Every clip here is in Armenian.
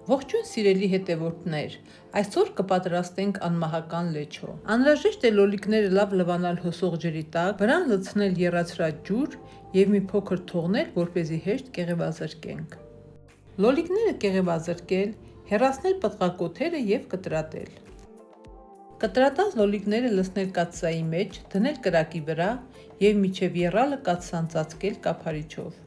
Ողջույն սիրելի հետևորդներ, այսօր կպատրաստենք անմահական լեչո։ Անհրաժեշտ է լոլիկները լավ լվանալ հոսող ջրի տակ, վրան լցնել եռացրած ջուր և մի փոքր թողնել, որպեսզի հեշտ կեղևազրկենք։ Լոլիկները կեղևազրկել, հեռացնել պտղակոթերը և կտրատել։ Կտրատած լոլիկները լցնել կաթսայի մեջ, դնել կրակի վրա և մինչև եռալը կաթսան ծածկել կափարիչով։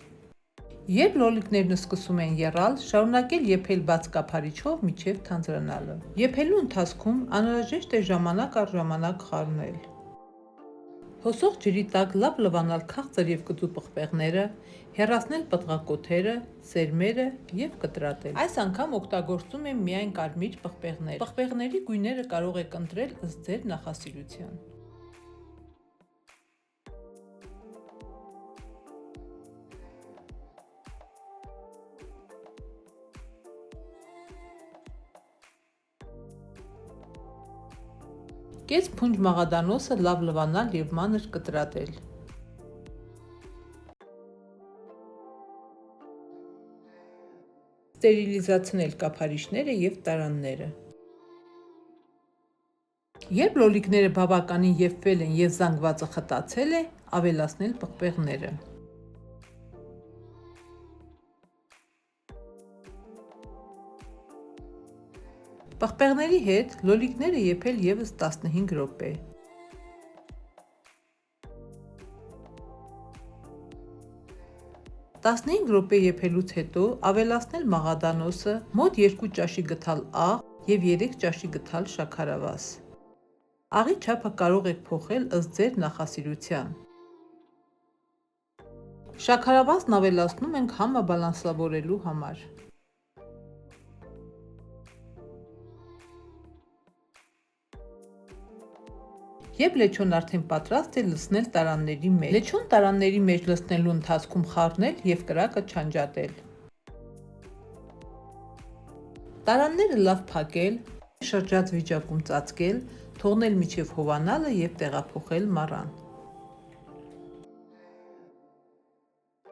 Երբ լոլիկներն սկսում են եռալ, շարունակել եփել բաց կափարիչով մինչև թանձրանալը։ Եփելու ընթացքում անհրաժեշտ է ժամանակ առ ժամանակ խառնել։ Հոսող ջրի տակ լավ լվանալ քաղցր և կծու պղպեղները, հեռացնել պտղակոթերը, սերմերը և կտրատել։ Այս անգամ օգտագործում եմ միայն կարմիր պղպեղներ։ Պղպեղների գույները կարող եք ընտրել ըստ ձեր նախասիրության։ Կես փունջ մաղադանոսը լավ լվանալ և մանր կտրատել։ Ստերիլիզացնել կափարիչները և տարանները։ Երբ լոլիկները բավականին եփվել են և զանգվածը խտացել է, ավելացնել պղպեղները։ Պղպեղների հետ լոլիկները եփել ևս 15 րոպե։ Տասնհինգ րոպե եփելուց հետո ավելացնել մաղադանոսը, մոտ 2 ճաշի գթալ աղ և 3 ճաշի գթալ շաքարավազ։ Աղի չափը կարող եք փոխել ըստ ձեր նախասիրության։ Շաքարավազն ավելացնում ենք համը բալանսավորելու համար։ Երբ լեչոն արդեն պատրաստ է, լցնել տարանների մեջ։ Լեչոն տարանների մեջ լցնելու ընթացքում խառնել և կրակը չանջատել։ Տարանները լավ փակել, շրջած վիճակում ծածկել, թողնել մինչև հովանալը և տեղափոխել մառան։